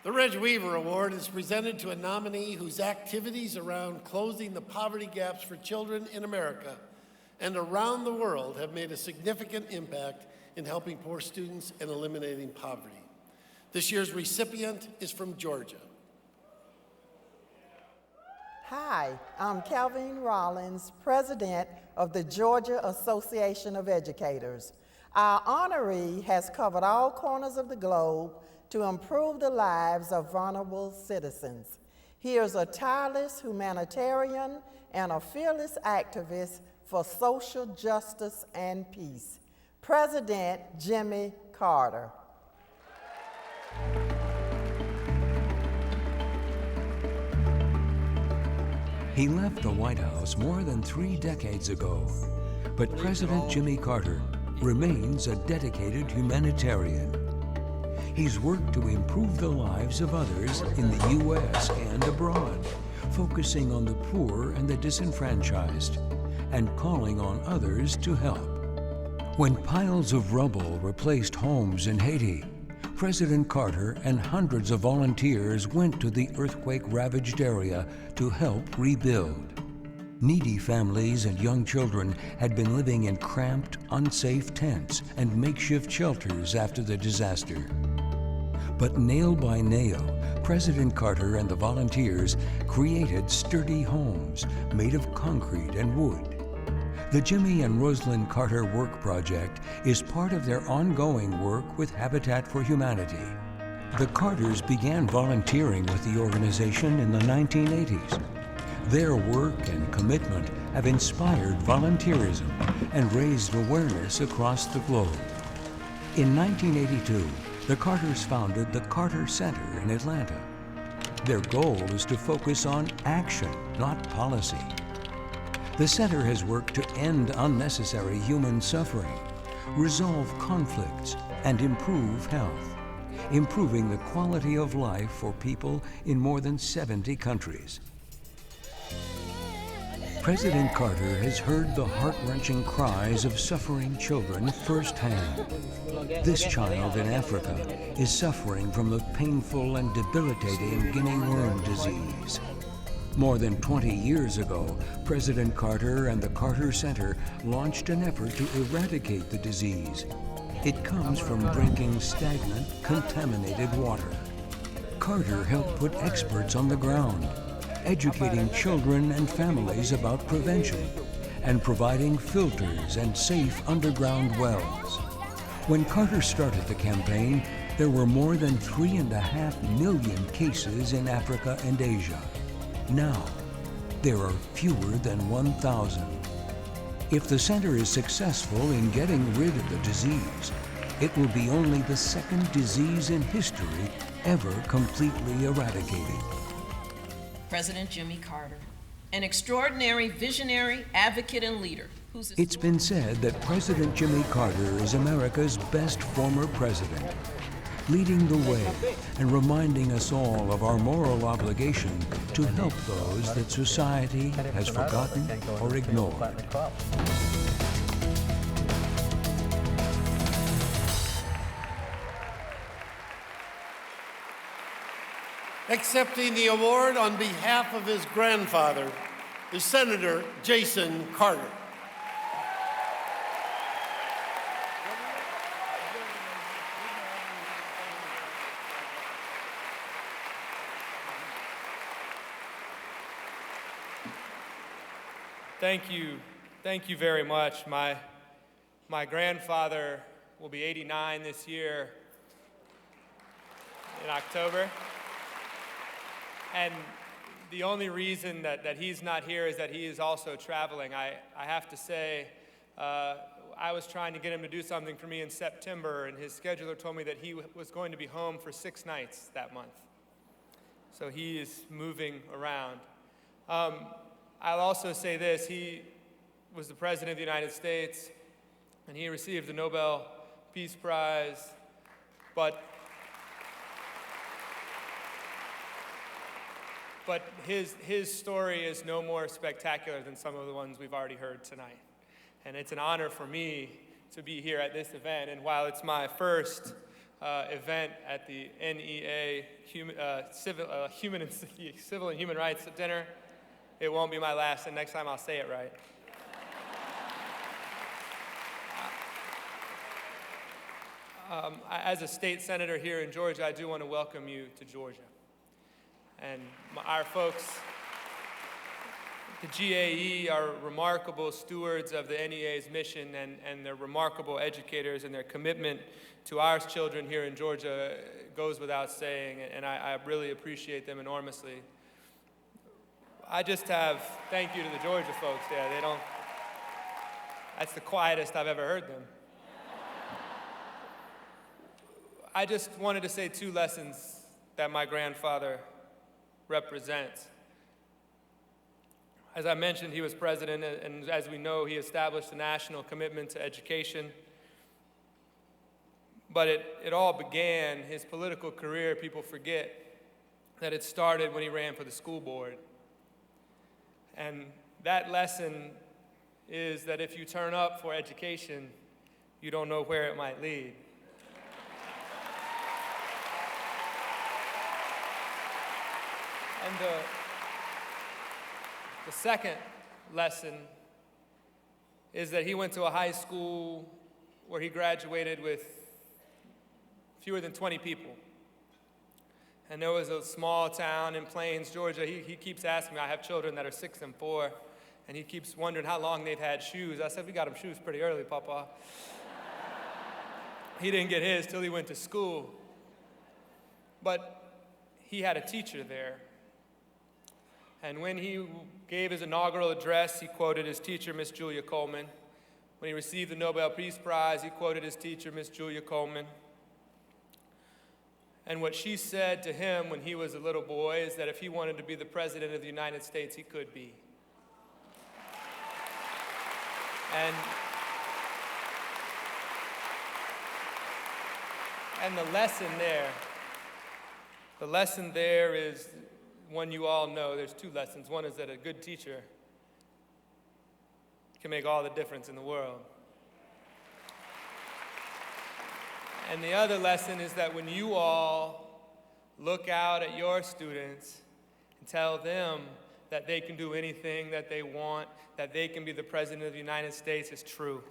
The Reg Weaver Award is presented to a nominee whose activities around closing the poverty gaps for children in America and around the world have made a significant impact in helping poor students and eliminating poverty. This year's recipient is from Georgia. Hi, I'm Calvin Rollins, President of the Georgia Association of Educators. Our honoree has covered all corners of the globe to improve the lives of vulnerable citizens. He is a tireless humanitarian and a fearless activist for social justice and peace. President Jimmy Carter. He left the White House more than 3 decades ago, but President Jimmy Carter remains a dedicated humanitarian. He's worked to improve the lives of others in the U.S. and abroad, focusing on the poor and the disenfranchised, and calling on others to help. When piles of rubble replaced homes in Haiti, President Carter and hundreds of volunteers went to the earthquake-ravaged area to help rebuild. Needy families and young children had been living in cramped, unsafe tents and makeshift shelters after the disaster. But nail by nail, President Carter and the volunteers created sturdy homes made of concrete and wood. The Jimmy and Rosalind Carter Work Project is part of their ongoing work with Habitat for Humanity. The Carters began volunteering with the organization in the 1980s. Their work and commitment have inspired volunteerism and raised awareness across the globe. In 1982, the Carters founded the Carter Center in Atlanta. Their goal is to focus on action, not policy. The center has worked to end unnecessary human suffering, resolve conflicts, and improve health, improving the quality of life for people in more than 70 countries. President Carter has heard the heart-wrenching cries of suffering children firsthand. This child in Africa is suffering from the painful and debilitating guinea worm disease. More than 20 years ago, President Carter and the Carter Center launched an effort to eradicate the disease. It comes from drinking stagnant, contaminated water. Carter helped put experts on the ground, educating children and families about prevention, and providing filters and safe underground wells. When Carter started the campaign, there were more than 3.5 million cases in Africa and Asia. Now, there are fewer than 1,000. If the center is successful in getting rid of the disease, it will be only the second disease in history ever completely eradicated. President Jimmy Carter, an extraordinary visionary, advocate, and leader. It's been said that President Jimmy Carter is America's best former president, leading the way and reminding us all of our moral obligation to help those that society has forgotten or ignored. Accepting the award on behalf of his grandfather is Senator Jason Carter. Thank you very much. My grandfather will be 89 this year in October. And the only reason that he's not here is that he is also traveling. I have to say, I was trying to get him to do something for me in September, and his scheduler told me that he was going to be home for 6 nights that month. So he is moving around. I'll also say this, he was the President of the United States, and he received the Nobel Peace Prize, but his story is no more spectacular than some of the ones we've already heard tonight. And it's an honor for me to be here at this event. And while it's my first event at the NEA Civil and Human Rights Dinner. It won't be my last, and next time I'll say it right. As a state senator here in Georgia, I do want to welcome you to Georgia. And our folks, the GAE, are remarkable stewards of the NEA's mission, and they're remarkable educators, and their commitment to our children here in Georgia goes without saying, and I really appreciate them enormously. Thank you to the Georgia folks. Yeah, that's the quietest I've ever heard them. I just wanted to say 2 lessons that my grandfather represents. As I mentioned, he was president, and as we know, he established a national commitment to education. But it all began, his political career, people forget that it started when he ran for the school board. And that lesson is that if you turn up for education, you don't know where it might lead. And the second lesson is that he went to a high school where he graduated with fewer than 20 people. And there was a small town in Plains, Georgia. He keeps asking me, I have children that are 6 and 4, and he keeps wondering how long they've had shoes. I said, we got him shoes pretty early, Papa. He didn't get his till he went to school. But he had a teacher there. And when he gave his inaugural address, he quoted his teacher, Miss Julia Coleman. When he received the Nobel Peace Prize, he quoted his teacher, Miss Julia Coleman. And what she said to him when he was a little boy is that if he wanted to be the President of the United States, he could be. And the lesson there is one you all know. There's 2 lessons. One is that a good teacher can make all the difference in the world. And the other lesson is that when you all look out at your students and tell them that they can do anything that they want, that they can be the President of the United States, it's true.